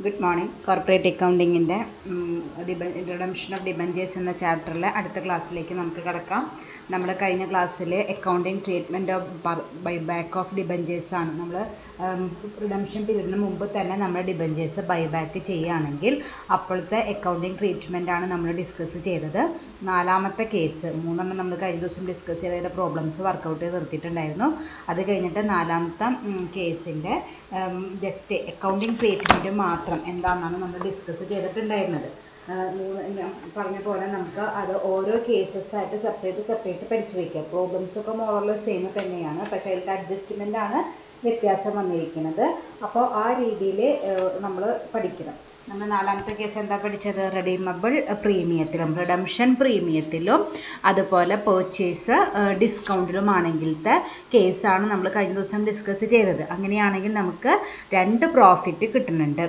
Good morning. Corporate അക്കൗണ്ടിങ്ങിൻ്റെ redemption of debentures എന്ന ചാപ്റ്ററിലെ അടുത്ത ക്ലാസ്സിലേക്ക് നമുക്ക് കിടക്കാം. നമ്മൾ കഴിഞ്ഞ ക്ലാസ്സിൽ accounting treatment of buyback of debentures ആണ്. നമ്മൾ റിഡംഷൻ പീരീഡിന് മുമ്പ് തന്നെ നമ്മൾ ഡിബഞ്ചേഴ്സ് ബൈബാക്ക് ചെയ്യുകയാണെങ്കിൽ അപ്പോഴത്തെ അക്കൗണ്ടിങ് ട്രീറ്റ്മെൻ്റ് ആണ് നമ്മൾ ഡിസ്കസ് ചെയ്തത്. നാലാമത്തെ കേസ്, മൂന്നെണ്ണം നമ്മൾ കഴിഞ്ഞ ദിവസം ഡിസ്കസ് ചെയ്തതിൻ്റെ പ്രോബ്ലംസ് വർക്കൗട്ട് ചെയ്ത് നിർത്തിയിട്ടുണ്ടായിരുന്നു. അത് കഴിഞ്ഞിട്ട് നാലാമത്തെ കേസിൻ്റെ ജസ്റ്റ് അക്കൗണ്ടിങ് ട്രീറ്റ്മെൻറ്റ് മാത്രം എന്താണെന്നാണ് നമ്മൾ ഡിസ്കസ് ചെയ്തിട്ടുണ്ടായിരുന്നത്. പറഞ്ഞ പോലെ നമുക്ക് അത് ഓരോ കേസസ് ആയിട്ട് സെപ്പറേറ്റ് പഠിച്ചു വയ്ക്കാം. പ്രോബ്ലംസ് ഒക്കെ മോറലെസ് സെയിം തന്നെയാണ്, പക്ഷേ അതിൻ്റെ അഡ്ജസ്റ്റ്മെൻ്റ് ആണ് വ്യത്യാസം വന്നിരിക്കുന്നത്. അപ്പോൾ ആ രീതിയിൽ നമ്മൾ പഠിക്കണം. നമ്മൾ നാലാമത്തെ കേസ് എന്താ പഠിച്ചത്? റെഡീമബിൾ പ്രീമിയത്തിലും റിഡംഷൻ പ്രീമിയത്തിലും അതുപോലെ പർച്ചേസ് ഡിസ്കൗണ്ടിലുമാണെങ്കിലത്തെ കേസാണ് നമ്മൾ കഴിഞ്ഞ ദിവസം ഡിസ്കസ് ചെയ്തത്. അങ്ങനെയാണെങ്കിൽ നമുക്ക് 2 പ്രോഫിറ്റ് കിട്ടുന്നുണ്ട്.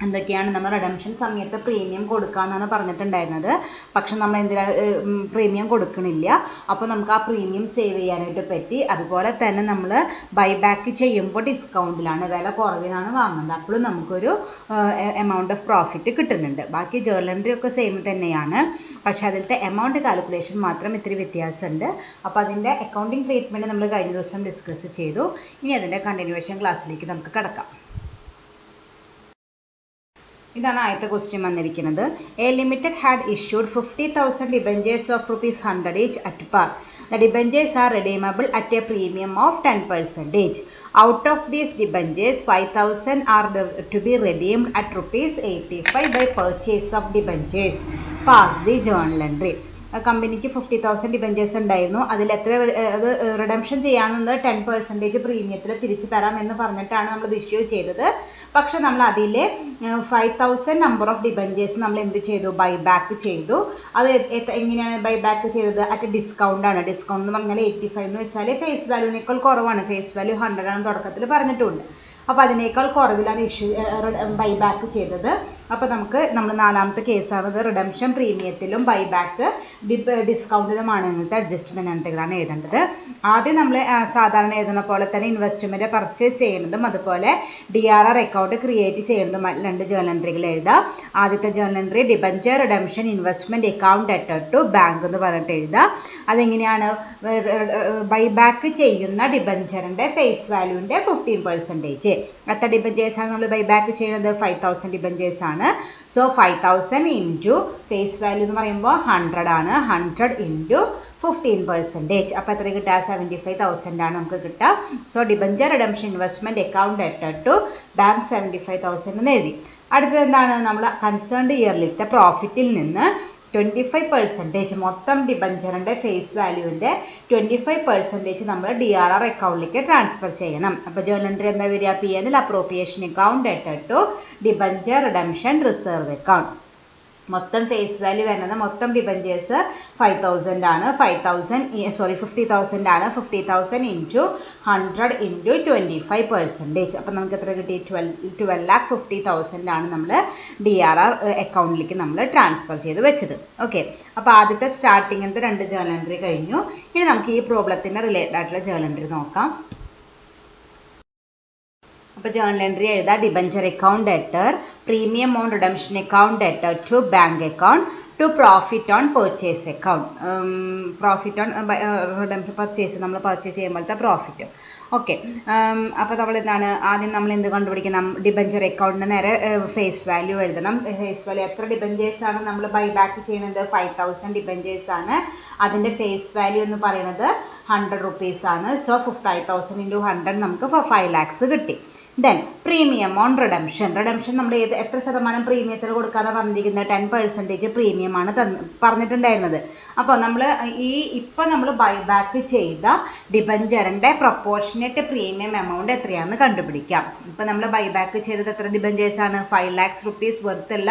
എന്തൊക്കെയാണ്? നമ്മൾ റിഡംഷൻ സമയത്ത് പ്രീമിയം കൊടുക്കാമെന്നാണ് പറഞ്ഞിട്ടുണ്ടായിരുന്നത്. പക്ഷെ നമ്മൾ എന്തിനാ പ്രീമിയം കൊടുക്കണില്ല. അപ്പോൾ നമുക്ക് ആ പ്രീമിയം സേവ് ചെയ്യാനായിട്ട് പറ്റി. അതുപോലെ തന്നെ നമ്മൾ ബൈബാക്ക് ചെയ്യുമ്പോൾ ഡിസ്കൗണ്ടിലാണ്, വില കുറവിനാണ് വാങ്ങുന്നത്. അപ്പോഴും നമുക്കൊരു എമൗണ്ട് ഓഫ് പ്രോഫിറ്റ് കിട്ടുന്നുണ്ട്. ബാക്കി ജേർണൽ എൻട്രി ഒക്കെ സെയിം തന്നെയാണ്, പക്ഷേ അതിലത്തെ എമൗണ്ട് കാൽക്കുലേഷൻ മാത്രം ഇത്തിരി വ്യത്യാസമുണ്ട്. അപ്പോൾ അതിൻ്റെ അക്കൗണ്ടിങ് ട്രീറ്റ്മെൻറ്റ് നമ്മൾ കഴിഞ്ഞ ദിവസം ഡിസ്കസ് ചെയ്തു. ഇനി അതിൻ്റെ കണ്ടിന്യൂവേഷൻ ക്ലാസ്സിലേക്ക് നമുക്ക് കിടക്കാം. ഇതാണ് ആദ്യത്തെ ക്വസ്റ്റ്യൻ വന്നിരിക്കുന്നത്. A limited had issued 50,000 debentures of ₹100 each at par. The debentures are redeemable at a premium of 10%. Out of these debentures, 5,000 are to be redeemed at ₹85 by purchase of debentures. Pass the journal entry. കമ്പനിക്ക് 50,000 debentures ഉണ്ടായിരുന്നു. അതിൽ എത്ര അത് redemption ചെയ്യാമെന്നത് 10% പ്രീമിയത്തിൽ തിരിച്ചു തരാം എന്ന് പറഞ്ഞിട്ടാണ് നമ്മൾ ഇത് ഇഷ്യൂ ചെയ്തത്. പക്ഷെ നമ്മൾ അതിലെ 5,000 നമ്പർ ഓഫ് ഡിബഞ്ചേഴ്സ് നമ്മൾ എന്ത് ചെയ്തു? ബൈബാക്ക് ചെയ്തു. അത് എങ്ങനെയാണ് ബൈബാക്ക് ചെയ്തത്? അറ്റ് ഡിസ്കൗണ്ട് ആണ്. ഡിസ്കൗണ്ട് എന്ന് പറഞ്ഞാൽ 85 എന്ന് വെച്ചാൽ ഫേസ് വാല്യൂവിനേക്കാൾ കുറവാണ്. ഫേസ് വാല്യൂ 100 ആണ് തുടക്കത്തിൽ പറഞ്ഞിട്ടുണ്ട്. അപ്പോൾ അതിനേക്കാൾ കുറവിലാണ് ബൈബാക്ക് ചെയ്തത്. അപ്പോൾ നമ്മൾ നാലാമത്തെ കേസാണത്. റിഡംഷൻ പ്രീമിയത്തിലും ബൈബാക്ക് ഡിസ്കൗണ്ടിലുമാണ് ഇങ്ങനത്തെ അഡ്ജസ്റ്റ്മെൻറ്റ് എൻട്രികളാണ് എഴുതേണ്ടത്. ആദ്യം നമ്മൾ സാധാരണ എഴുതുന്ന പോലെ തന്നെ ഇൻവെസ്റ്റ്മെൻറ്റ് പർച്ചേസ് ചെയ്യുന്നതും അതുപോലെ DRR അക്കൗണ്ട് ക്രിയേറ്റ് ചെയ്യുന്നതും 2 ജേർണൽ എൻട്രികൾ എഴുതാം. ആദ്യത്തെ journal entry debenture redemption investment account അറ്റഡ് ടു ബാങ്ക് എന്ന് പറഞ്ഞിട്ട് എഴുതാം. അതെങ്ങനെയാണ്? ബൈബാക്ക് ചെയ്യുന്ന ഡിബഞ്ചറിൻ്റെ ഫേസ് വാല്യൂവിൻ്റെ 15%. എത്ര ഡിബഞ്ചേഴ്സാണ് നമ്മൾ ബൈബാക്ക് ചെയ്യുന്നത്? 5,000 ഡിബഞ്ചേഴ്സ് ആണ്. സോ 5,000 ഇൻറ്റു ഫേസ് വാല്യൂ എന്ന് പറയുമ്പോൾ 100 ആണ്. 100 ഇൻറ്റു 15%. അപ്പോൾ എത്ര കിട്ടുക? 75,000 ആണ് നമുക്ക് കിട്ടുക. So debenture redemption investment account അറ്റഡ് ടു ബാങ്ക് 75,000 എന്ന് എഴുതി. അടുത്തത് എന്താണ്? നമ്മൾ കൺസേൺഡ് ഇയർലിത്തെ പ്രോഫിറ്റിൽ നിന്ന് 25% മൊത്തം ഡിബഞ്ചറിൻ്റെ ഫേസ് വാല്യൂവിൻ്റെ 25% നമ്മൾ DRR അക്കൗണ്ടിലേക്ക് ട്രാൻസ്ഫർ ചെയ്യണം. അപ്പോൾ ജേർണൽ എൻട്രി എന്താ വരിക? P&L അപ്രോപ്രിയേഷൻ അക്കൗണ്ട് അറ്റഡ് to debenture redemption reserve account. മൊത്തം ഫേസ് വാല്യൂ വരുന്നത് മൊത്തം ഡിബഞ്ചേഴ്സ് 50,000 ആണ്. 50,000 ആണ്. 50,000 ഇൻറ്റു 100 ഇൻറ്റു 25%. അപ്പോൾ നമുക്ക് എത്ര കിട്ടി? 12,50,000 ആണ് നമ്മൾ DRR അക്കൗണ്ടിലേക്ക് നമ്മൾ ട്രാൻസ്ഫർ ചെയ്ത് വെച്ചത്. ഓക്കെ, അപ്പോൾ ആദ്യത്തെ സ്റ്റാർട്ടിങ്ങത്തെ 2 ജേർണൽ എൻട്രി കഴിഞ്ഞു. ഇനി നമുക്ക് ഈ പ്രോബ്ലത്തിന് റിലേറ്റഡ് ആയിട്ടുള്ള ജേർണൽ എൻട്രി നോക്കാം. അപ്പോൾ ജേർണൽ എൻട്രി എഴുതാം. ഡിബഞ്ചർ അക്കൗണ്ട് അറ്റർ പ്രീമിയം ഓൺ റിഡംഷൻ അക്കൗണ്ട് അറ്റർ to bank account to profit on purchase account. Profit on purchase നമ്മൾ പർച്ചേസ് ചെയ്യുമ്പോഴത്തെ പ്രോഫിറ്റ്. ഓക്കെ, അപ്പോൾ നമ്മൾ എന്താണ് ആദ്യം നമ്മൾ എന്ത് കണ്ടുപിടിക്കണം? ഡിബഞ്ചർ അക്കൗണ്ടിന് നേരെ ഫേസ് വാല്യൂ എഴുതണം. ഫേസ് വാല്യൂ എത്ര ഡിബഞ്ചേഴ്സാണ് നമ്മൾ ബൈബാക്ക് ചെയ്യുന്നത്? 5,000 ഡിബഞ്ചേഴ്സ് ആണ്. അതിൻ്റെ ഫേസ് വാല്യൂ എന്ന് പറയുന്നത് 100 rupees ആണ്. സോ 5,000 ഇൻറ്റു 100 നമുക്ക് 5 lakhs കിട്ടി. Then premium on redemption. Redemption നമ്മൾ എത്ര ശതമാനം പ്രീമിയത്തിൽ കൊടുക്കാമെന്ന് പറഞ്ഞിരിക്കുന്നത്? 10% പ്രീമിയമാണ് പറഞ്ഞിട്ടുണ്ടായിരുന്നത്. അപ്പോൾ നമ്മൾ ഇപ്പം നമ്മൾ ബൈബാക്ക് ചെയ്ത ഡിബഞ്ചറിൻ്റെ പ്രൊപ്പോർഷനേറ്റ് പ്രീമിയം എമൗണ്ട് എത്രയാണെന്ന് കണ്ടുപിടിക്കാം. ഇപ്പം നമ്മൾ ബൈബാക്ക് ചെയ്തത് എത്ര ഡിബഞ്ചേഴ്സാണ്? 5 lakhs rupees വർത്തുള്ള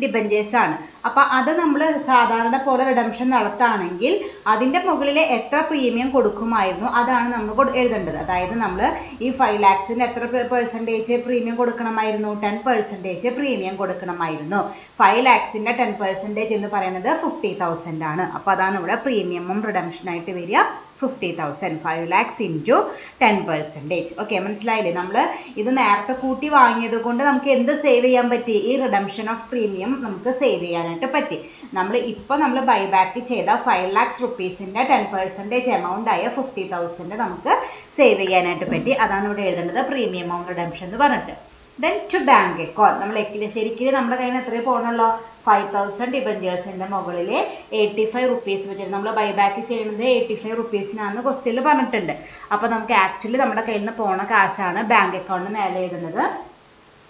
ഡിബഞ്ചേഴ്സാണ്. അപ്പോൾ അത് നമ്മൾ സാധാരണ പോലെ റിഡംഷൻ നടത്തുകയാണെങ്കിൽ അതിൻ്റെ മുകളിൽ എത്ര പ്രീമിയം കൊടുക്കുമായിരുന്നു അതാണ് നമ്മൾ എഴുതേണ്ടത്. അതായത് നമ്മൾ ഈ 5 lakhsന് എത്ര പെർസെൻറ്റേജ് പ്രീമിയം കൊടുക്കണമായിരുന്നു? 10% പ്രീമിയം കൊടുക്കണമായിരുന്നു. 5 lakhsൻ്റെ 10% എന്ന് പറയുന്നത് 50,000 ആണ്. അപ്പോൾ അതാണ് ഇവിടെ പ്രീമിയമും റിഡംഷനായിട്ട് വരിക 50,000. 5 lakhs into 10%. ഓക്കെ, മനസ്സിലായില്ലേ? നമ്മൾ ഇത് നേരത്തെ കൂട്ടി വാങ്ങിയത് കൊണ്ട് നമുക്ക് എന്ത് സേവ് ചെയ്യാൻ പറ്റി? ഈ റിഡംഷൻ ഓഫ് പ്രീമിയം നമുക്ക് സേവ് ചെയ്യാനായിട്ട് പറ്റി. നമ്മൾ ബൈബാക്ക് ചെയ്ത 5 lakhs റുപ്പീസിൻ്റെ 10% എമൗണ്ട് ആയ 50,000 നമുക്ക് സേവ് ചെയ്യാനായിട്ട് പറ്റി. അതാണ് ഇവിടെ എഴുതേണ്ടത്, പ്രീമിയം എമൗണ്ട് റിഡംഷൻ എന്ന് പറഞ്ഞിട്ട്. ദെൻ ടു ബാങ്ക് അക്കൗണ്ട്, നമ്മൾ ശരിക്കും നമ്മുടെ കയ്യിൽ നിന്ന് എത്രയും പോകണമല്ലോ? 5,000 ഡിബഞ്ചേഴ്സിൻ്റെ മുകളിൽ 85 റുപ്പീസ് വെച്ചിട്ട് നമ്മൾ ബൈബാക്ക് ചെയ്യുന്നത് 85 റുപ്പീസിനാണെന്ന് ക്വസ്റ്റ്യനിൽ പറഞ്ഞിട്ടുണ്ട്. അപ്പോൾ നമുക്ക് ആക്ച്വലി നമ്മുടെ കയ്യിൽ നിന്ന് പോണ കാശാണ് ബാങ്ക് അക്കൗണ്ടിൽ നേരെ എഴുതുന്നത്.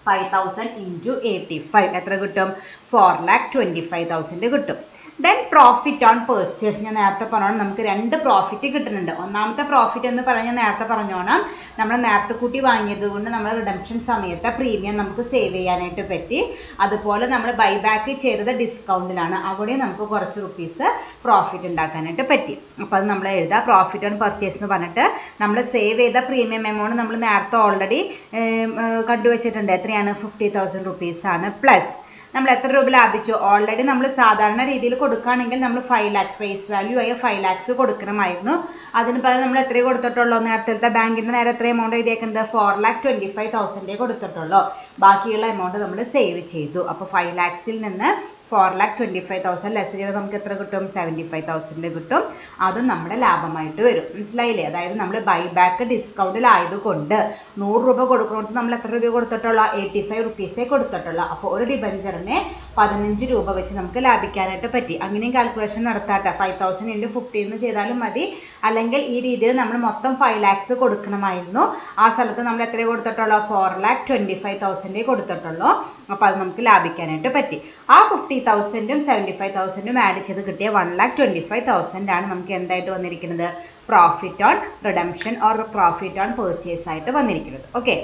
5,000 into 85 എത്ര കിട്ടും? 4,25,000 കിട്ടും. ദെൻ പ്രോഫിറ്റ് ഓൺ പെർച്ചേസ്, ഞാൻ നേരത്തെ പറഞ്ഞോണം നമുക്ക് 2 പ്രോഫിറ്റ് കിട്ടുന്നുണ്ട്. ഒന്നാമത്തെ പ്രോഫിറ്റ് എന്ന് പറഞ്ഞാൽ നേരത്തെ പറഞ്ഞോണം, നമ്മൾ നേരത്തെ കൂട്ടി വാങ്ങിയത് കൊണ്ട് നമ്മൾ റിഡംഷൻ സമയത്ത് പ്രീമിയം നമുക്ക് സേവ് ചെയ്യാനായിട്ട് പറ്റി. അതുപോലെ നമ്മൾ ബൈബാക്ക് ചെയ്തത് ഡിസ്കൗണ്ടിലാണ്, അവിടെ നമുക്ക് കുറച്ച് റുപ്പീസ് പ്രോഫിറ്റ് ഉണ്ടാക്കാനായിട്ട് പറ്റി. അപ്പോൾ അത് നമ്മൾ എഴുതുക, പ്രോഫിറ്റ് ഓൺ പർച്ചേസ് എന്ന് പറഞ്ഞിട്ട് നമ്മൾ സേവ് ചെയ്ത പ്രീമിയം എമൗണ്ട് നമ്മൾ നേരത്തെ ഓൾറെഡി കണ്ടുവച്ചിട്ടുണ്ട്. എത്രയാണ്? 50,000 റുപ്പീസാണ്. പ്ലസ് നമ്മൾ എത്ര രൂപ ലാഭിച്ചു? ഓൾറെഡി നമ്മൾ സാധാരണ രീതിയിൽ കൊടുക്കുകയാണെങ്കിൽ നമ്മൾ 5 lakhs ഫേസ് വാല്യൂ ആയ 5 lakhs കൊടുക്കണമായിരുന്നു. അതിന് പകരം നമ്മൾ എത്രയേ കൊടുത്തിട്ടുള്ളൂ? നേരത്തെ ബാങ്കിൻ്റെ നേരെ എത്ര എമൗണ്ട് എഴുതിയേക്കുന്നത്? 4,25,000 കൊടുത്തിട്ടുള്ളൂ. ബാക്കിയുള്ള എമൗണ്ട് നമ്മൾ സേവ് ചെയ്തു. അപ്പോൾ 5 lakhsൽ നിന്ന് 4,25,000 ലെസ് ചെയ്ത് നമുക്ക് എത്ര കിട്ടും? 75,000 കിട്ടും. അതും നമ്മുടെ ലാഭമായിട്ട് വരും. മനസ്സിലായില്ലേ? അതായത് നമ്മൾ ബൈബാക്ക് ഡിസ്കൗണ്ടിലായതുകൊണ്ട് 100 രൂപ കൊടുക്കുന്നിടത്ത് നമ്മൾ എത്ര രൂപ കൊടുത്തിട്ടുള്ള? 85 റുപ്പീസേ കൊടുത്തിട്ടുള്ളൂ. അപ്പോൾ ഒരു ഡിബഞ്ചറിനെ 15 രൂപ വെച്ച് നമുക്ക് ലാഭിക്കാനായിട്ട് പറ്റി. അങ്ങനെയും കാൽക്കുലേഷൻ നടത്താട്ടെ. 5,000 into 15 എന്ന് ചെയ്താലും മതി. അല്ലെങ്കിൽ ഈ രീതിയിൽ നമ്മൾ മൊത്തം 5 lakhs കൊടുക്കണമായിരുന്നു. ആ സ്ഥലത്ത് നമ്മൾ എത്ര കൊടുത്തിട്ടുള്ളൂ? 4,25,000 കൊടുത്തിട്ടുള്ളൂ. അപ്പോൾ അത് നമുക്ക് ലാഭിക്കാനായിട്ട് പറ്റി. ആ 50,000ഉം 75,000ഉം ആഡ് ചെയ്ത് കിട്ടിയ 1,25,000 ആണ് നമുക്ക് എന്തായിട്ട് വന്നിരിക്കുന്നത്? Profit on redemption or profit on purchase ആയിട്ട് വന്നിരിക്കുന്നത്. ഓക്കെ,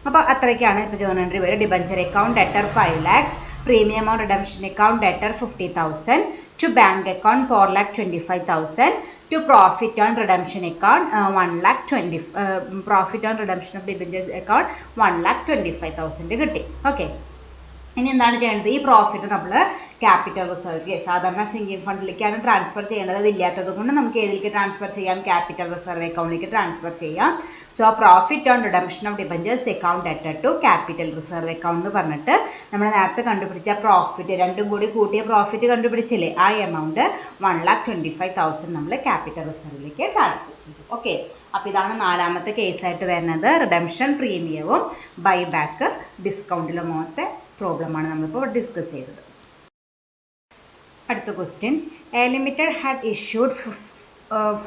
അപ്പോൾ അത്രയ്ക്കാണ് ഇപ്പോൾ ജേർണൽ എൻട്രി വരെ. Debenture account debtor 5 lakhs, premium on redemption account debtor 50,000, to bank account 4,25,000, to profit on redemption account 1,20,000, profit on redemption of debentures account 1,25,000 കിട്ടി. Okay, ഇനി എന്താണ് ചെയ്യേണ്ടത്? ഈ പ്രോഫിറ്റ് നമ്മൾ ക്യാപിറ്റൽ റിസർവ്, സാധാരണ സിങ്കിങ് ഫണ്ടിലേക്കാണ് ട്രാൻസ്ഫർ ചെയ്യേണ്ടത്. അതില്ലാത്തത് കൊണ്ട് നമുക്ക് ഏതിലേക്ക് ട്രാൻസ്ഫർ ചെയ്യാം? ക്യാപിറ്റൽ റിസർവ് അക്കൗണ്ടിലേക്ക് ട്രാൻസ്ഫർ ചെയ്യാം. So profit on redemption of debentures account debtor to capital reserve account എന്ന് പറഞ്ഞിട്ട് നമ്മൾ നേരത്തെ കണ്ടുപിടിച്ച പ്രോഫിറ്റ്, രണ്ടും കൂടി കൂട്ടിയ പ്രോഫിറ്റ് കണ്ടുപിടിച്ചില്ലേ? ആ എമൗണ്ട് 1,25,000 നമ്മൾ ക്യാപിറ്റൽ റിസർവിലേക്ക് ട്രാൻസ്ഫർ ചെയ്തു. ഓക്കെ, അപ്പോൾ ഇതാണ് നാലാമത്തെ കേസായിട്ട് വരുന്നത്. റിഡംഷൻ പ്രീമിയവും ബൈബാക്ക് ഡിസ്കൗണ്ടിലുമൊക്കെ പ്രോബ്ലമാണ് നമ്മളിപ്പോൾ ഡിസ്കസ് ചെയ്തത്. അടുത്ത question, A limited had issued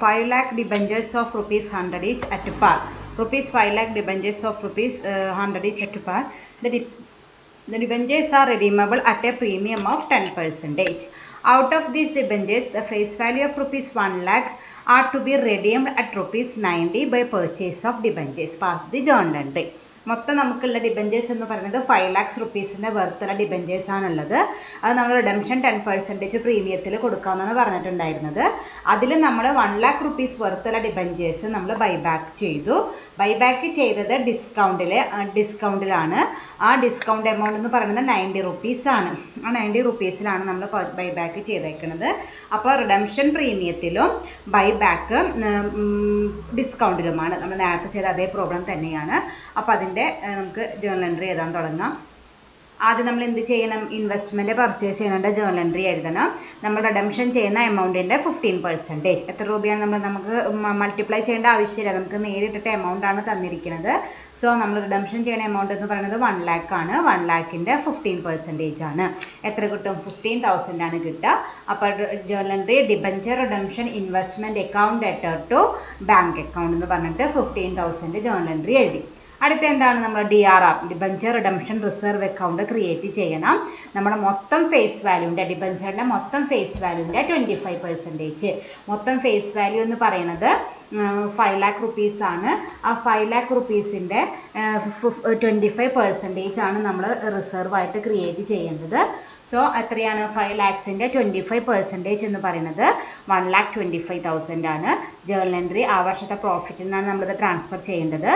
5 lakh debentures of rupees 100 each at par. Rupees 5 lakh debentures of rupees 100 each at par. The debentures are redeemable at a premium of 10%. Out of these debentures, the face value of rupees 1 lakh are to be redeemed at rupees 90 by purchase of debentures. Pass the journal entry. മൊത്തം നമുക്കുള്ള debentures എന്ന് പറയുന്നത് 5 lakhs റുപ്പീസിൻ്റെ വെർത്തുള്ള debentures ആണുള്ളത്. അത് നമ്മൾ redemption 10% പ്രീമിയത്തിൽ കൊടുക്കാമെന്നാണ് പറഞ്ഞിട്ടുണ്ടായിരുന്നത്. അതിൽ നമ്മൾ 1 lakh റുപ്പീസ് വെർത്തുള്ള ഡിബഞ്ചേഴ്സ് നമ്മൾ ബൈബാക്ക് ചെയ്തു. ബൈബാക്ക് ചെയ്തത് ഡിസ്കൗണ്ടിലാണ്. ആ ഡിസ്കൗണ്ട് എമൗണ്ട് എന്ന് പറയുന്നത് 90 റുപ്പീസാണ്. ആ 90 റുപ്പീസിലാണ് നമ്മൾ ബൈബാക്ക് ചെയ്തേക്കുന്നത്. അപ്പോൾ റിഡംഷൻ പ്രീമിയത്തിലും ബൈബാക്ക് ഡിസ്കൗണ്ടിലുമാണ്. നമ്മൾ നേരത്തെ ചെയ്ത അതേ പ്രോബ്ലം തന്നെയാണ്. അപ്പോൾ അതിൻ്റെ നമുക്ക് ജേർണൽ എൻട്രി എഴുതാൻ തുടങ്ങാം. ആദ്യം നമ്മൾ എന്ത് ചെയ്യണം? ഇൻവെസ്റ്റ്മെൻറ്റ് പർച്ചേസ് ചെയ്യുന്നുണ്ട്, ജേർണൽ എൻട്രി എഴുതണം. നമ്മൾ റിഡംഷൻ ചെയ്യുന്ന എമൗണ്ടിൻ്റെ 15%. എത്ര രൂപയാണ് നമുക്ക് മൾട്ടിപ്ലൈ ചെയ്യേണ്ട ആവശ്യമില്ല, നമുക്ക് നേരിട്ടിട്ട് എമൗണ്ട് ആണ് തന്നിരിക്കുന്നത്. സോ നമ്മൾ റിഡംഷൻ ചെയ്യുന്ന എമൗണ്ട് എന്ന് പറയുന്നത് 1 lakh ആണ്. 1 lakhൻ്റെ 15% ആണ്. എത്ര കിട്ടും? 15,000 ആണ് കിട്ടുക. അപ്പോൾ journal entry debenture redemption investment account debtor to bank account എന്ന് പറഞ്ഞിട്ട് 15,000 ജേർണൽ എൻട്രി എഴുതി. അടുത്ത എന്താണ്? നമ്മൾ DRR debenture redemption reserve account create ചെയ്യണം. നമ്മുടെ മൊത്തം ഫേസ് വാല്യൂൻ്റെ ഡിബഞ്ചറിൻ്റെ മൊത്തം ഫേസ് വാല്യൂൻ്റെ 25%. മൊത്തം ഫേസ് വാല്യൂ എന്ന് പറയുന്നത് 5 lakh റുപ്പീസ് ആണ്. ആ 5 lakh റുപ്പീസിൻ്റെ 25% ആണ് നമ്മൾ റിസർവ് ആയിട്ട് ക്രിയേറ്റ് ചെയ്യേണ്ടത്. സോ എത്രയാണ്? 5 lakhsൻ്റെ 25% എന്ന് പറയുന്നത് 1,25,000 ആണ്. ജേർണൽ എൻട്രി ആ വർഷത്തെ പ്രോഫിറ്റിൽ നിന്നാണ് നമ്മളിത് ട്രാൻസ്ഫർ ചെയ്യേണ്ടത്.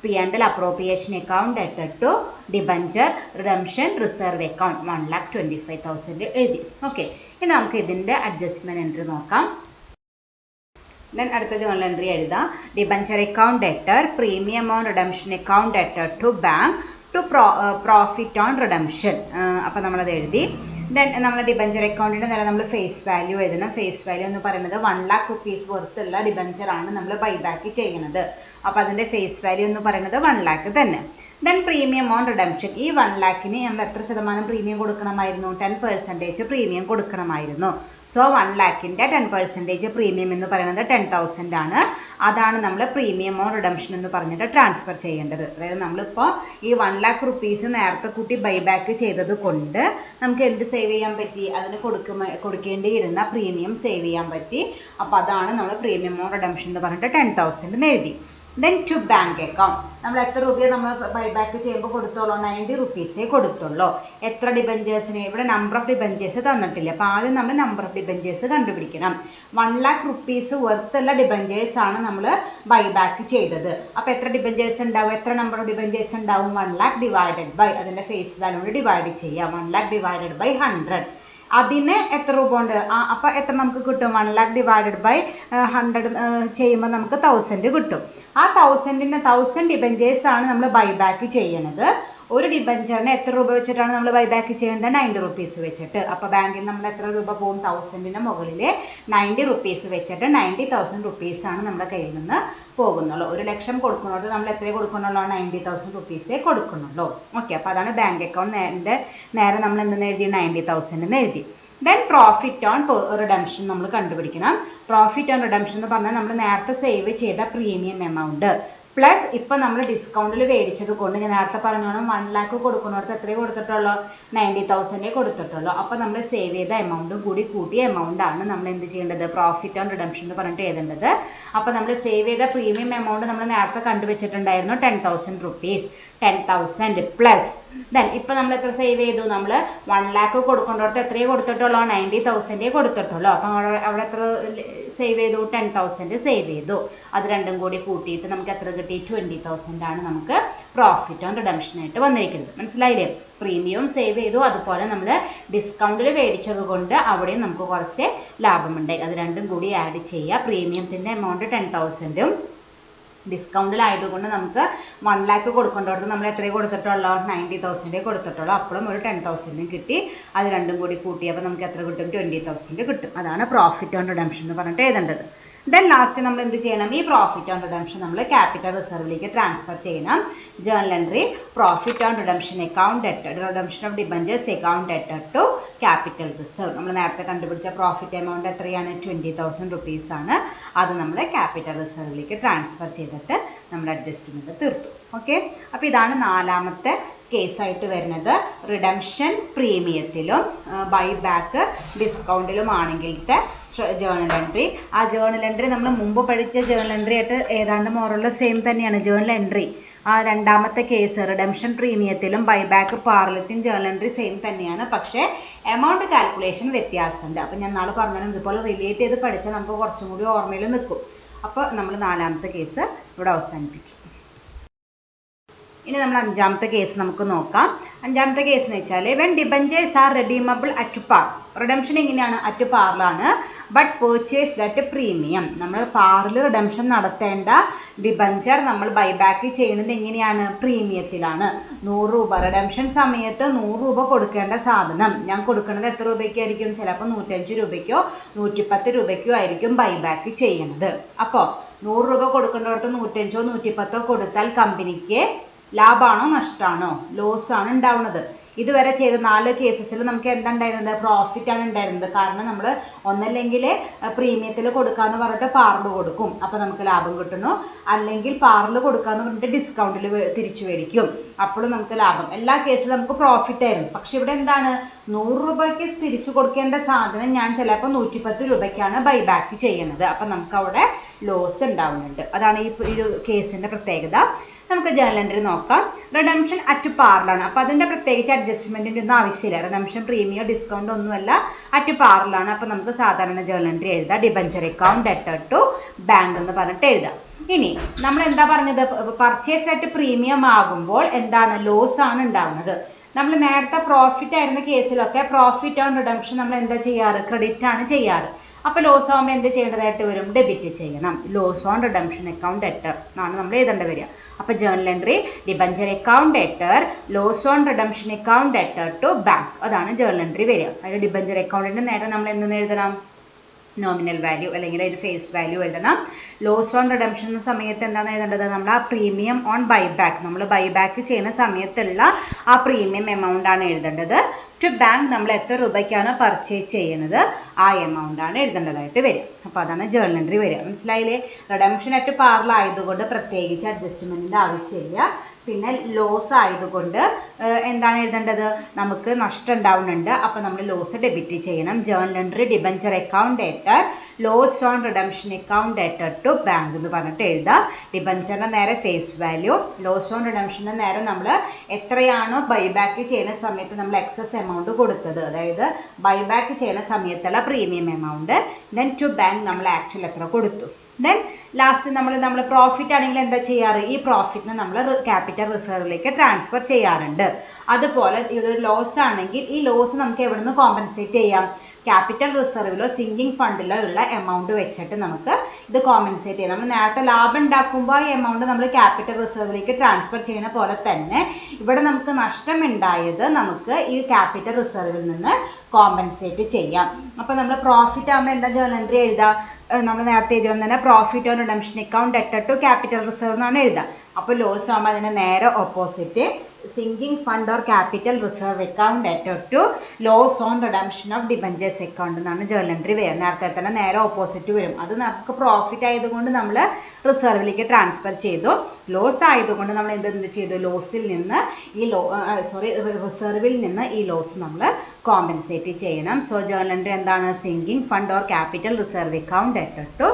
P&L appropriation account debtor to debenture redemption reserve account 1,25,000 എഴുതി. ഓക്കെ, ഇനി നമുക്ക് ഇതിൻ്റെ അഡ്ജസ്റ്റ്മെൻറ്റ് എൻട്രി നോക്കാം. ദെൻ അടുത്ത ജേണൽ എൻട്രി എഴുതാം. Debenture account debtor premium on redemption account debtor to bank to profit on redemption. അപ്പോൾ നമ്മളത് എഴുതി. ദെൻ നമ്മൾ ഡിബഞ്ചർ അക്കൗണ്ടിൻ്റെ നേരെ നമ്മൾ ഫേസ് വാല്യൂ എഴുതണം. ഫേസ് വാല്യൂ എന്ന് പറയുന്നത് 1 lakh rupees വർത്തുള്ള ഡിബഞ്ചറാണ് നമ്മൾ ബൈബാക്ക് ചെയ്യുന്നത്. അപ്പോൾ അതിൻ്റെ ഫേസ് വാല്യൂ എന്ന് പറയുന്നത് 1 lakh തന്നെ. ദെൻ പ്രീമിയം ഓൺ റിഡംഷൻ, ഈ 1 lakhന് നമ്മൾ എത്ര ശതമാനം പ്രീമിയം കൊടുക്കണമായിരുന്നു? 10% പ്രീമിയം കൊടുക്കണമായിരുന്നു. സോ 1 lakhൻ്റെ 10% പ്രീമിയം എന്ന് പറയുന്നത് 10,000 ആണ്. അതാണ് നമ്മൾ പ്രീമിയം ഓൺ റിഡംഷൻ എന്ന് പറഞ്ഞിട്ട് ട്രാൻസ്ഫർ ചെയ്യേണ്ടത്. അതായത് നമ്മളിപ്പോൾ ഈ 1 lakh rupees നേരത്തെ കൂട്ടി ബൈബാക്ക് ചെയ്തത് കൊണ്ട് നമുക്ക് എന്ത് സേവ് ചെയ്യാൻ പറ്റി? അതിന് കൊടുക്കേണ്ടിയിരുന്ന പ്രീമിയം സേവ് ചെയ്യാൻ പറ്റി. അപ്പോൾ അതാണ് നമ്മൾ പ്രീമിയം ഓൺ റിഡംഷൻ എന്ന് പറഞ്ഞിട്ട് 10,000 എന്ന് എഴുതി. ദെൻ ടു ബാങ്ക് അക്കൗണ്ട്, നമ്മൾ എത്ര രൂപയെ നമ്മൾ ബൈബാക്ക് ചെയ്യുമ്പോൾ കൊടുത്തോളൂ? 90 rupees കൊടുത്തുള്ളൂ. എത്ര ഡിബഞ്ചേഴ്സിന്? ഇവിടെ നമ്പർ ഓഫ് ഡിബഞ്ചേഴ്സ് തന്നിട്ടില്ല. അപ്പോൾ ആദ്യം നമ്മൾ നമ്പർ ഓഫ് ഡിബഞ്ചേഴ്സ് കണ്ടുപിടിക്കണം. 1 lakh rupees വർത്തുള്ള ഡിബഞ്ചേഴ്സ് ആണ് നമ്മൾ ബൈബാക്ക് ചെയ്തത്. അപ്പോൾ എത്ര ഡിബഞ്ചേഴ്സ് ഉണ്ടാവും? എത്ര നമ്പർ ഓഫ് ഡിബഞ്ചേഴ്സ് ഉണ്ടാവും? 1 lakh ഡിവൈഡഡ് ബൈ അതിൻ്റെ ഫേസ് വാല്യൂ കൊണ്ട് ഡിവൈഡ് ചെയ്യാം. 1 lakh ഡിവൈഡഡ് ബൈ 100. അതിന് എത്ര രൂപ ഉണ്ട്? അപ്പോൾ എത്ര നമുക്ക് കിട്ടും? 1 lakh ഡിവൈഡഡ് ബൈ 100 ചെയ്യുമ്പോൾ നമുക്ക് 1000 കിട്ടും. ആ 1000 ഡിബഞ്ചേഴ്സ് ആണ് നമ്മൾ ബൈബാക്ക് ചെയ്യണത്. ഒരു ഡിബഞ്ചറിന് എത്ര രൂപ വെച്ചിട്ടാണ് നമ്മൾ ബൈബാക്ക് ചെയ്യുന്നത്? 90 rupees വെച്ചിട്ട്. അപ്പോൾ ബാങ്കിൽ നമ്മൾ എത്ര രൂപ പോകും? 1000ന് മുകളിൽ 90 rupees വെച്ചിട്ട് 90,000 rupees ആണ് നമ്മുടെ കയ്യിൽ നിന്ന് പോകുന്നുള്ളൂ. 1 ലക്ഷം കൊടുക്കുന്നുള്ളൂ, നമ്മൾ എത്ര കൊടുക്കുന്നുള്ളൂ? 90,000 rupees കൊടുക്കുന്നുള്ളൂ. ഓക്കെ, അപ്പോൾ അതാണ് ബാങ്ക് അക്കൗണ്ട് നേരെ നമ്മൾ എന്തെന്ന് എഴുതി? 90,000 എന്ന് എഴുതി. ദെൻ പ്രോഫിറ്റ് ഓൺ റിഡംഷൻ നമ്മൾ കണ്ടുപിടിക്കണം. പ്രോഫിറ്റ് ഓൺ റിഡംഷൻ എന്ന് പറഞ്ഞാൽ നമ്മൾ നേരത്തെ സേവ് ചെയ്ത പ്രീമിയം എമൗണ്ട് പ്ലസ് ഇപ്പം നമ്മൾ ഡിസ്കൗണ്ടിൽ മേടിച്ചത് കൊണ്ട് ഞാൻ നേരത്തെ പറഞ്ഞോണം 1 lakh കൊടുക്കുന്നിടത്ത് എത്രയേ കൊടുത്തിട്ടുള്ളൂ? 90,000 കൊടുത്തിട്ടുള്ളൂ. അപ്പോൾ നമ്മൾ സേവ് ചെയ്ത എമൗണ്ടും കൂടി കൂട്ടിയ എമൗണ്ട് ആണ് നമ്മൾ എന്ത് ചെയ്യേണ്ടത്? പ്രോഫിറ്റ് ഓൺ റിഡംഷൻ എന്ന് പറഞ്ഞിട്ട് എഴുതേണ്ടത്. അപ്പോൾ നമ്മൾ സേവ് ചെയ്ത പ്രീമിയം എമൗണ്ട് നമ്മൾ നേരത്തെ കണ്ടുവച്ചിട്ടുണ്ടായിരുന്നു 10,000 rupees. 10,000 പ്ലസ് ദെൻ ഇപ്പം നമ്മൾ എത്ര സേവ് ചെയ്തു? നമ്മൾ 1 lakh കൊടുക്കുന്നിടത്ത് എത്രയേ കൊടുത്തിട്ടുള്ളൂ? 90,000 കൊടുത്തിട്ടുള്ളൂ. അപ്പം അവിടെ എത്ര സേവ് ചെയ്തു? 10,000 സേവ് ചെയ്തു. അത് രണ്ടും കൂടി കൂട്ടിയിട്ട് നമുക്ക് എത്ര കിട്ടി? 20,000 ആണ് നമുക്ക് പ്രോഫിറ്റ് ഓൺ റിഡംഷൻ ആയിട്ട് വന്നിരിക്കുന്നത്. മനസ്സിലായില്ലേ? പ്രീമിയവും സേവ് ചെയ്തു, അതുപോലെ നമ്മൾ ഡിസ്കൗണ്ടിൽ മേടിച്ചത് കൊണ്ട് അവിടെയും നമുക്ക് കുറച്ച് ലാഭമുണ്ടായി. അത് രണ്ടും കൂടി ആഡ് ചെയ്യുക. പ്രീമിയത്തിൻ്റെ എമൗണ്ട് 10,000ഉം ഡിസ്കൗണ്ടിലായതുകൊണ്ട് നമുക്ക് 1 lakh കൊടുക്കേണ്ടത് നമ്മൾ എത്രയേ കൊടുത്തിട്ടുള്ളൂ? 90,000 കൊടുത്തിട്ടുള്ളൂ. അപ്പോഴും ഒരു 10,000 കിട്ടി. അത് രണ്ടും കൂടി കൂട്ടിയപ്പോൾ നമുക്ക് എത്ര കിട്ടും? 20,000 കിട്ടും. അതാണ് പ്രോഫിറ്റ് ഓൺ റിഡംഷൻ എന്ന് പറഞ്ഞിട്ട് എഴുതേണ്ടത്. ദെൻ ലാസ്റ്റ് നമ്മൾ എന്ത് ചെയ്യണം? ഈ പ്രോഫിറ്റ് ഓൺ റിഡംഷൻ നമ്മൾ ക്യാപിറ്റൽ റിസർവിലേക്ക് ട്രാൻസ്ഫർ ചെയ്യണം. Journal entry profit on redemption account debtor redemption of debentures account debtor to capital reserve. നമ്മൾ നേരത്തെ കണ്ടുപിടിച്ച പ്രോഫിറ്റ് എമൗണ്ട് എത്രയാണ്? 20,000 rupees ആണ്. അത് നമ്മൾ ക്യാപിറ്റൽ റിസർവിലേക്ക് ട്രാൻസ്ഫർ ചെയ്തിട്ട് നമ്മുടെ അഡ്ജസ്റ്റ്മെൻറ്റ് തീർത്തു. ഓക്കെ, അപ്പോൾ ഇതാണ് 4ാമത്തെ കേസായിട്ട് വരുന്നത്. റിഡംഷൻ പ്രീമിയത്തിലും ബൈബാക്ക് ഡിസ്കൗണ്ടിലും ആണെങ്കിലത്തെ ജേണൽ എൻട്രി. ആ ജേണൽ എൻട്രി നമ്മൾ മുമ്പ് പഠിച്ച ജേണൽ എൻട്രി ആയിട്ട് ഏതാണ്ട് മോറുള്ള സെയിം തന്നെയാണ് ജേണൽ എൻട്രി. ആ 2ാമത്തെ കേസ് റിഡംഷൻ പ്രീമിയത്തിലും ബൈബാക്ക് പാർലത്തിലും ജേണൽ എൻട്രി സെയിം തന്നെയാണ്. പക്ഷേ എമൗണ്ട് കാൽക്കുലേഷൻ വ്യത്യാസമുണ്ട്. അപ്പോൾ ഞാൻ നാളെ പറഞ്ഞാലും ഇതുപോലെ റിലേറ്റ് ചെയ്ത് പഠിച്ചാൽ നമുക്ക് കുറച്ചും കൂടി ഓർമ്മയിൽ നിൽക്കും. അപ്പോൾ നമ്മൾ 4ാമത്തെ കേസ് ഇവിടെ അവസാനിപ്പിച്ചു. ഇനി നമ്മൾ 5ാമത്തെ കേസ് നമുക്ക് നോക്കാം. 5ാമത്തെ കേസ് എന്ന് വെച്ചാൽ when debentures are redeemable at par. Redemption എങ്ങനെയാണ്? അറ്റ് പാറിലാണ്. But purchased at premium. നമ്മൾ പാറിൽ റിഡംഷൻ നടത്തേണ്ട ഡിബഞ്ചർ നമ്മൾ ബൈബാക്ക് ചെയ്യുന്നത് എങ്ങനെയാണ്? പ്രീമിയത്തിലാണ്. 100 രൂപ റിഡംഷൻ സമയത്ത് 100 രൂപ കൊടുക്കേണ്ട സാധനം ഞാൻ കൊടുക്കുന്നത് എത്ര രൂപയ്ക്കായിരിക്കും? ചിലപ്പോൾ 105 രൂപയ്ക്കോ 110 രൂപയ്ക്കോ ആയിരിക്കും ബൈബാക്ക് ചെയ്യണത്. അപ്പോൾ 100 രൂപ കൊടുക്കേണ്ടടുത്ത് 105 110 കൊടുത്താൽ കമ്പനിക്ക് ലാഭമാണോ നഷ്ടമാണോ? ലോസ് ആണ് ഉണ്ടാവുന്നത്. ഇതുവരെ ചെയ്ത 4 കേസസിൽ നമുക്ക് എന്താ ഉണ്ടായിരുന്നത്? പ്രോഫിറ്റ് ആണ് ഉണ്ടായിരുന്നത്. കാരണം നമ്മൾ ഒന്നല്ലെങ്കിൽ പ്രീമിയത്തിൽ കൊടുക്കാന്ന് പറഞ്ഞിട്ട് പാറിൽ കൊടുക്കും, അപ്പോൾ നമുക്ക് ലാഭം കിട്ടുന്നു. അല്ലെങ്കിൽ പാറിൽ കൊടുക്കാന്ന് പറഞ്ഞിട്ട് ഡിസ്കൗണ്ടിൽ തിരിച്ചു മേടിക്കും, അപ്പോഴും നമുക്ക് ലാഭം. എല്ലാ കേസിലും നമുക്ക് പ്രോഫിറ്റ് ആയിരുന്നു. പക്ഷെ ഇവിടെ എന്താണ്? 100 രൂപയ്ക്ക് തിരിച്ചു കൊടുക്കേണ്ട സാധനം ഞാൻ ചിലപ്പോൾ 110 രൂപയ്ക്കാണ് ബൈബാക്ക് ചെയ്യുന്നത്. അപ്പം നമുക്ക് അവിടെ ലോസ് ഉണ്ടാവുന്നുണ്ട്. അതാണ് ഈ ഒരു കേസിൻ്റെ പ്രത്യേകത. നമുക്ക് ജേണൽ എൻട്രി നോക്കാം. റിഡംഷൻ അറ്റ് പാറിലാണ്. അപ്പോൾ അതിൻ്റെ പ്രത്യേകിച്ച് അഡ്ജസ്റ്റ്മെൻറ്റിൻ്റെ ഒന്നും ആവശ്യമില്ല. റിഡംഷൻ പ്രീമിയം ഡിസ്കൗണ്ട് ഒന്നുമല്ല, അറ്റ് പാറിലാണ്. അപ്പോൾ നമുക്ക് സാധാരണ ജേണൽ എൻട്രി എഴുതാം. Debenture account debtor to bank എന്ന് പറഞ്ഞിട്ട് എഴുതാം. ഇനി നമ്മൾ എന്താ പറഞ്ഞത്? പർച്ചേസ് അറ്റ് പ്രീമിയം ആകുമ്പോൾ എന്താണ്? ലോസ് ആണ് ഉണ്ടാവുന്നത്. നമ്മൾ നേരത്തെ പ്രോഫിറ്റ് ആയിരുന്ന കേസിലൊക്കെ പ്രോഫിറ്റ് ഓൺ റിഡംഷൻ നമ്മൾ എന്താ ചെയ്യാറ്? ക്രെഡിറ്റ് ആണ് ചെയ്യാറ്. അപ്പോൾ ലോസ് ആകുമ്പോൾ എന്ത് ചെയ്യേണ്ടതായിട്ട് വരും? ഡെബിറ്റ് ചെയ്യണം. Loss on redemption account debtor എന്നാണ് നമ്മൾ എഴുതേണ്ടി വരിക. അപ്പോൾ journal entry debenture account debtor loss on redemption account debtor to bank, അതാണ് ജേർണൽ എൻട്രി വരിക. അതിൽ ഡിബഞ്ചർ അക്കൗണ്ടിൻ്റെ നേരെ നമ്മൾ എന്തെന്ന് എഴുതണം? നോമിനൽ വാല്യൂ അല്ലെങ്കിൽ ഒരു ഫേസ് വാല്യൂ എഴുതണം. ലോസ് ഓൺ റിഡംഷൻ എന്ന സമയത്ത് എന്താണ് എഴുതേണ്ടത്? നമ്മൾ ആ പ്രീമിയം ഓൺ ബൈബാക്ക്, നമ്മൾ ബൈബാക്ക് ചെയ്യുന്ന സമയത്തുള്ള ആ പ്രീമിയം എമൗണ്ട് ആണ് എഴുതേണ്ടത്. ടു ബാങ്ക് നമ്മൾ എത്ര രൂപയ്ക്കാണ് പർച്ചേസ് ചെയ്യുന്നത് ആ എമൗണ്ട് ആണ് എഴുതേണ്ടതായിട്ട് വരിക. അപ്പോൾ അതാണ് ജേർണൽ എൻട്രി വരിക. മനസ്സിലായില്ലേ? റിഡംഷൻ അറ്റ് പാറിലായതുകൊണ്ട് പ്രത്യേകിച്ച് അഡ്ജസ്റ്റ്മെൻറ്റിൻ്റെ ആവശ്യമില്ല. പിന്നെ ലോസ് ആയതുകൊണ്ട് എന്താണ് എഴുതേണ്ടത്? നമുക്ക് നഷ്ടം ഉണ്ടാവുന്നുണ്ട്, അപ്പോൾ നമ്മൾ ലോസ് ഡെബിറ്റ് ചെയ്യണം. Journal entry debenture account debtor loss on redemption account debtor to bank എന്ന് പറഞ്ഞിട്ട് എഴുതാം. ഡിബഞ്ചറിൻ്റെ നേരെ ഫേസ് വാല്യൂ, ലോസ് ഓൺ റിഡംഷൻ്റെ നേരെ നമ്മൾ എത്രയാണോ ബൈബാക്ക് ചെയ്യുന്ന സമയത്ത് നമ്മൾ എക്സസ് എമൗണ്ട് കൊടുത്തത്, അതായത് ബൈബാക്ക് ചെയ്യുന്ന സമയത്തുള്ള premium amount, then to bank നമ്മൾ ആക്ച്വൽ എത്ര കൊടുത്തു. ദെൻ ലാസ്റ്റ് നമ്മൾ പ്രോഫിറ്റ് ആണെങ്കിൽ എന്താ ചെയ്യാറ്? ഈ പ്രോഫിറ്റിനെ നമ്മൾ ക്യാപിറ്റൽ റിസർവിലേക്ക് ട്രാൻസ്ഫർ ചെയ്യാറുണ്ട്. അതുപോലെ ഇത് ലോസ് ആണെങ്കിൽ ഈ ലോസ് നമുക്ക് എവിടെ നിന്ന് കോമ്പൻസേറ്റ് ചെയ്യാം? ക്യാപിറ്റൽ റിസർവിലോ സിങ്കിങ് ഫണ്ടിലോ ഉള്ള എമൗണ്ട് വെച്ചിട്ട് നമുക്ക് ഇത് കോമ്പൻസേറ്റ് ചെയ്യാം. നമ്മൾ നേരത്തെ ലാഭം ഉണ്ടാക്കുമ്പോൾ ഈ എമൗണ്ട് നമ്മൾ ക്യാപിറ്റൽ റിസർവിലേക്ക് ട്രാൻസ്ഫർ ചെയ്യുന്ന പോലെ തന്നെ ഇവിടെ നമുക്ക് നഷ്ടം ഉണ്ടായത് നമുക്ക് ഈ ക്യാപിറ്റൽ റിസർവിൽ നിന്ന് കോമ്പൻസേറ്റ് ചെയ്യാം. അപ്പോൾ നമ്മൾ പ്രോഫിറ്റ് ആകുമ്പോൾ എന്താ ജേർണൽ എൻട്രി എഴുതാം? നമ്മൾ നേരത്തെ എഴുതിയത് തന്നെ profit on redemption account debtor to capital reserve എന്നാണ് എഴുതുക. അപ്പോൾ ലോസ് ആകുമ്പോൾ അതിന് നേരെ opposite sinking fund or capital reserve account debtor to loss on redemption of debentures account എന്നാണ് ജേർണൽ എൻട്രി വരിക. നേരത്തെ തന്നെ നേരെ ഓപ്പോസിറ്റ് വരും. അത് നമുക്ക് പ്രോഫിറ്റ് ആയതുകൊണ്ട് നമ്മൾ റിസർവിലേക്ക് ട്രാൻസ്ഫർ ചെയ്തു. ലോസ് ആയതുകൊണ്ട് നമ്മൾ എന്ത് ചെയ്തു? ലോസിൽ നിന്ന് റിസർവിൽ നിന്ന് ഈ ലോസ് നമ്മൾ കോമ്പൻസേറ്റ് ചെയ്യണം. സോ ജേർണൽ എൻട്രി എന്താണ്? Sinking fund or capital reserve account debtor to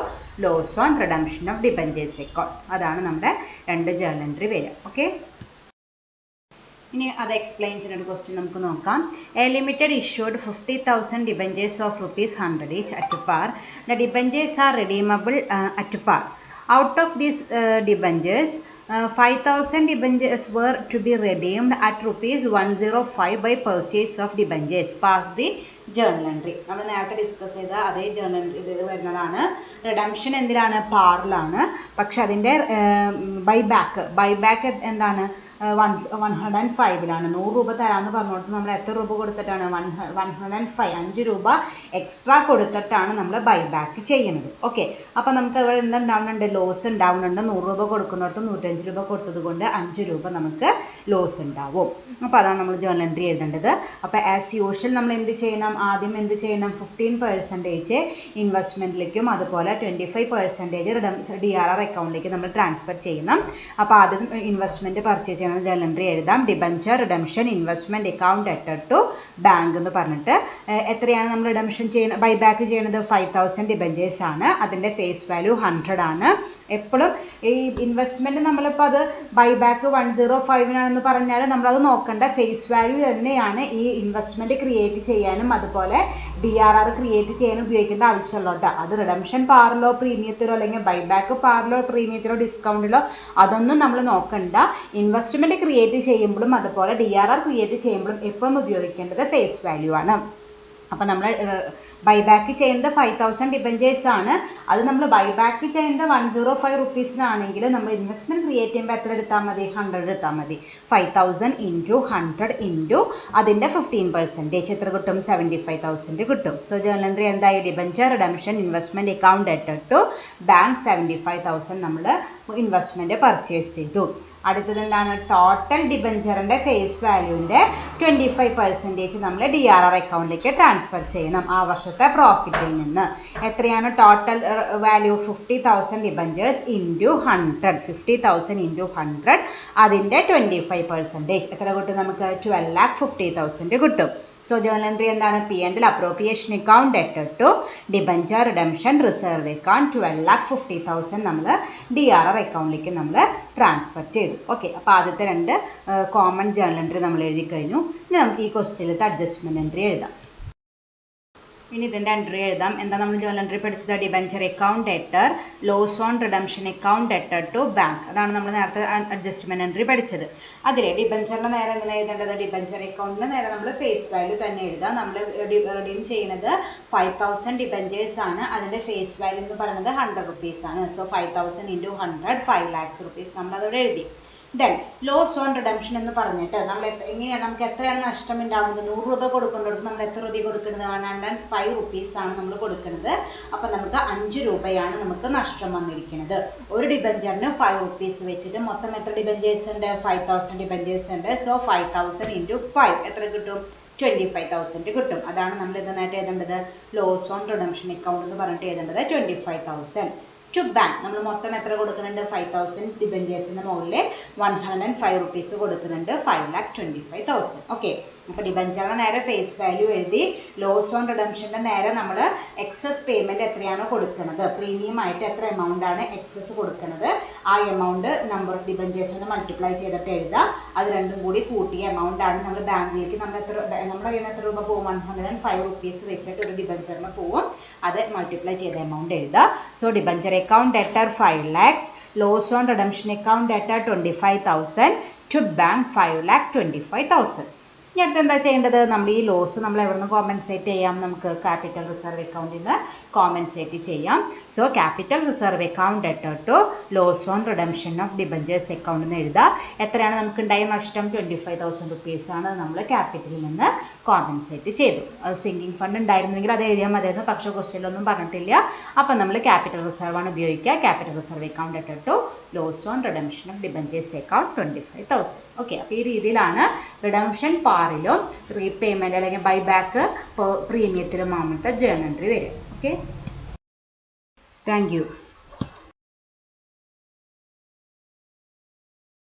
loss on redemption of debentures account. അതാണ് നമ്മുടെ രണ്ട് ജേർണൽ എൻട്രി വരിക. ഓക്കെ, ഇനി അത് എക്സ്പ്ലെയിൻ ചെയ്യുന്ന ഒരു ക്വസ്റ്റ്യൻ നമുക്ക് നോക്കാം. A limited issued 50,000 debentures of ₹100 each at par. The debentures are redeemable at par. Out of these debentures, 5,000 debentures were to be redeemed at ₹105 by purchase of debentures. Pass the journal entry. നമ്മൾ നേരത്തെ discuss ചെയ്ത അതേ journal entry വരുന്നതാണ്. Redemption എന്തിലാണ്? പാറിലാണ്. പക്ഷെ അതിൻ്റെ buyback എന്താണ്? 105ലാണ്. 100 രൂപ തരാമെന്ന് പറഞ്ഞിട്ട് നമ്മൾ എത്ര രൂപ കൊടുത്തിട്ടാണ്? 105, 5 രൂപ എക്സ്ട്രാ കൊടുത്തിട്ടാണ് നമ്മൾ ബൈബാക്ക് ചെയ്യുന്നത്. ഓക്കെ, അപ്പോൾ നമുക്ക് ഇവിടെ എന്തുണ്ടാവുന്നുണ്ട്? ലോസ് ഉണ്ടാവുന്നുണ്ട്. 100 രൂപ കൊടുക്കുന്നിടത്ത് 105 രൂപ കൊടുത്തത് കൊണ്ട് 5 രൂപ നമുക്ക് ലോസ് ഉണ്ടാവും. അപ്പോൾ അതാണ് നമ്മൾ ജേർണൽ എൻട്രി എഴുതേണ്ടത്. അപ്പോൾ ആസ് യൂഷ്വൽ നമ്മൾ എന്ത് ചെയ്യണം? ആദ്യം എന്ത് ചെയ്യണം? 15% ഇൻവെസ്റ്റ്മെൻറ്റിലേക്കും അതുപോലെ 25% DRR അക്കൗണ്ടിലേക്ക് നമ്മൾ ട്രാൻസ്ഫർ ചെയ്യണം. അപ്പോൾ ആദ്യം ഇൻവെസ്റ്റ്മെൻറ്റ് പർച്ചേസ് ചെയ്യണം. ജേർണൽ എൻട്രി എഴുതാം. Debenture redemption investment account debtor to bank എന്ന് പറഞ്ഞിട്ട് എത്രയാണ് നമ്മൾ റിഡംഷൻ ചെയ്യുന്നത്? ബൈബാക്ക് ചെയ്യുന്നത് 5,000 ഡിബഞ്ചേഴ്സ് ആണ്. അതിൻ്റെ ഫേസ് വാല്യൂ 100 ആണ്. എപ്പോഴും ഈ ഇൻവെസ്റ്റ്മെൻറ്റ് നമ്മളിപ്പോൾ അത് ബൈബാക്ക് 105 പറഞ്ഞാൽ നമ്മളത് നോക്കേണ്ട ഫേസ് വാല്യൂ തന്നെയാണ് ഈ ഇൻവെസ്റ്റ്മെൻറ്റ് ക്രിയേറ്റ് ചെയ്യാനും അതുപോലെ DRR ക്രിയേറ്റ് ചെയ്യാനും ഉപയോഗിക്കേണ്ട ആവശ്യമുള്ളൂ കേട്ടോ. അത് റിഡംഷൻ പാറിലോ പ്രീമിയത്തിലോ അല്ലെങ്കിൽ ബൈബാക്ക് പാറിലോ പ്രീമിയത്തിലോ ഡിസ്കൗണ്ടിലോ അതൊന്നും നമ്മൾ നോക്കണ്ട. ഇൻവെസ്റ്റ്മെൻറ്റ് ക്രിയേറ്റ് ചെയ്യുമ്പോഴും അതുപോലെ DRR ക്രിയേറ്റ് ചെയ്യുമ്പോഴും എപ്പോഴും ഉപയോഗിക്കേണ്ടത് ഫേസ് വാല്യൂ ആണ്. അപ്പോൾ നമ്മൾ ബൈബാക്ക് ചെയ്യുന്നത് 5,000 ഡിബഞ്ചേഴ്സ് ആണ്. അത് നമ്മൾ ബൈബാക്ക് ചെയ്യുന്നത് 105 റുപ്പീസിനാണെങ്കിൽ നമ്മൾ ഇൻവെസ്റ്റ്മെൻറ്റ് ക്രിയേറ്റ് ചെയ്യുമ്പോൾ എത്ര എടുത്താൽ മതി? 100 എടുത്താൽ മതി. 5,000 ഇൻറ്റു 100 ഇൻറ്റു അതിൻ്റെ 15% എത്ര കിട്ടും? 75,000 കിട്ടും. സോ ജേർണൽ എൻട്രി എന്തായി? Debenture redemption investment account debtor to bank 75,000 നമ്മൾ ഇൻവെസ്റ്റ്മെൻറ്റ് പർച്ചേസ് ചെയ്തു. അടുത്തത് എന്താണ്? ടോട്ടൽ ഡിബഞ്ചറിൻ്റെ ഫേസ് വാല്യൂവിൻ്റെ 25% നമ്മൾ DRR അക്കൗണ്ടിലേക്ക് ട്രാൻസ്ഫർ ചെയ്യണം ആ വർഷത്തെ പ്രോഫിറ്റിൽ നിന്ന്. എത്രയാണ് total value? 50,000 debentures into 100. 50,000 into 100 അതിൻ്റെ 25% എത്ര കിട്ടും നമുക്ക്? 12,50,000 കിട്ടും. സോ ജേർണൽ എൻട്രി എന്താണ്? P&L appropriation account debtor to debenture redemption reserve account 12,50,000 നമ്മൾ DRR അക്കൗണ്ടിലേക്ക് നമ്മൾ ട്രാൻസ്ഫർ ചെയ്തു. ഓക്കെ, അപ്പോൾ ആദ്യത്തെ രണ്ട് കോമൺ ജേർണൽ എൻട്രി നമ്മൾ എഴുതി കഴിഞ്ഞു. ഇനി നമുക്ക് ഈ ക്വസ്റ്റ്യനിലത്തെ അഡ്ജസ്റ്റ്മെൻറ്റ് എൻട്രി എഴുതാം. ഇനി ഇതിൻ്റെ എൻട്രി എഴുതാം. എന്താ നമ്മൾ ജേർണൽ എൻട്രി പഠിച്ചത്? Debenture account debtor, loss on redemption account debtor to bank. അതാണ് നമ്മൾ നേരത്തെ അഡ്ജസ്റ്റ്മെന്റ് എൻട്രി പഠിച്ചത്. അതിലെ ഡിബഞ്ചറിന്റെ നേരെ എങ്ങനെ എഴുതേണ്ടത്? ഡിബഞ്ചർ അക്കൗണ്ടിന്റെ നേരെ നമ്മൾ ഫേസ് വാല്യൂ തന്നെ എഴുതാം. നമ്മൾ റിഡീം ചെയ്യുന്നത് 5000 ഡിബഞ്ചേഴ്സ് ആണ്. അതിന്റെ ഫേസ് വാല്യൂ എന്ന് പറയുന്നത് 100 rupees ആണ്. സോ 5000 into 100 5 lakhs rupees നമ്മൾ അതോടെ എഴുതി. Then ലോസ് ഓൺ റിഡംഷൻ എന്ന് പറഞ്ഞിട്ട് നമ്മൾ എങ്ങനെയാണ് നമുക്ക് എത്രയാണ് നഷ്ടം ഉണ്ടാവുന്നത്? 100 രൂപ കൊടുക്കേണ്ടത് നമ്മൾ എത്ര രൂപ കൊടുക്കുന്നത്? 105 rupees ആണ് നമ്മൾ കൊടുക്കുന്നത്. അപ്പം നമുക്ക് 5 രൂപയാണ് നമുക്ക് നഷ്ടം വന്നിരിക്കുന്നത്. ഒരു ഡിബഞ്ചറിന് 5 rupees വെച്ചിട്ട് മൊത്തം എത്ര ഡിബഞ്ചേഴ്സ് ഉണ്ട്? 5000 ഡിബഞ്ചേഴ്സ് ഉണ്ട്. സോ 5000 into 5 എത്ര കിട്ടും? 25,000 കിട്ടും. അതാണ് നമ്മൾ ഇതിനായിട്ട് എഴുതേണ്ടത്. ലോസ് ഓൺ റിഡംഷൻ അക്കൗണ്ട് എന്ന് പറഞ്ഞിട്ട് എഴുതേണ്ടത് 25,000. ടു ബാങ്ക് നമ്മൾ മൊത്തം എത്ര കൊടുക്കുന്നുണ്ട്? 5000 ഡിബഞ്ചേഴ്സിന്റെ മുകളിൽ 105 rupees കൊടുക്കുന്നുണ്ട്. 5,25,000. ഓക്കെ, അപ്പോൾ ഡിബഞ്ചറിന് നേരെ ഫേസ് വാല്യൂ എഴുതി. ലോസ് ഓൺ റിഡംഷന്റെ നേരെ നമ്മൾ എക്സസ് പേയ്മെന്റ് എത്രയാണോ കൊടുക്കുന്നത്, പ്രീമിയം ആയിട്ട് എത്ര എമൗണ്ട് ആണ് എക്സസ് കൊടുക്കുന്നത്, ആ എമൗണ്ട് നമ്പർ ഓഫ് ഡിബഞ്ചേഴ്സിന് മൾട്ടിപ്ലൈ ചെയ്തിട്ട് എഴുതുക. അത് രണ്ടും കൂടി കൂട്ടിയ എമൗണ്ട് ആണ് നമ്മൾ ബാങ്കിലേക്ക് നമ്മുടെ കയ്യിൽ നിന്ന് എത്ര രൂപ പോകും? 105 rupees വെച്ചിട്ട് ഒരു ഡിബഞ്ചറിന് പോകും. അത് മൾട്ടിപ്ലൈ ചെയ്ത എമൗണ്ട് എഴുതുക. So debenture account debtor 5 lakhs, loss on redemption account debtor 25,000, to bank 5,25,000. ഇനി അടുത്ത് എന്താ ചെയ്യേണ്ടത്? നമ്മൾ ഈ ലോസ് നമ്മൾ എവിടെ നിന്ന് കോമ്പൻസേറ്റ് ചെയ്യാം? നമുക്ക് ക്യാപിറ്റൽ റിസർവ് അക്കൗണ്ടിൽ നിന്ന് കോമ്പൻസേറ്റ് ചെയ്യാം. So capital reserve account debtor to loss on redemption of debentures account എന്ന് എഴുതുക. എത്രയാണ് നമുക്ക് ഉണ്ടായ നഷ്ടം? 25,000 rupees ആണ് നമ്മൾ ക്യാപിറ്റലിൽ നിന്ന് കോമ്പൻസേറ്റ് ചെയ്തു. അത് സിങ്കിങ് ഫണ്ട് ഉണ്ടായിരുന്നെങ്കിൽ അത് എഴുതിയാൽ മതിയായിരുന്നു. പക്ഷേ ക്വസ്റ്റ്യനിലൊന്നും പറഞ്ഞിട്ടില്ല. അപ്പം നമ്മൾ ക്യാപിറ്റൽ റിസർവ് ആണ് ഉപയോഗിക്കുക. Capital reserve account debtor to loss on redemption of debentures account 25,000. Okay, അപ്പോൾ ഈ രീതിയിലാണ് റിഡംഷൻ പാറിലും റീപേയ്മെന്റ് അല്ലെങ്കിൽ ബൈബാക്ക് പ്രീമിയത്തിലും ആവുമ്പോഴത്തെ ജേർണൽ എൻട്രി വരും. Okay, thank U.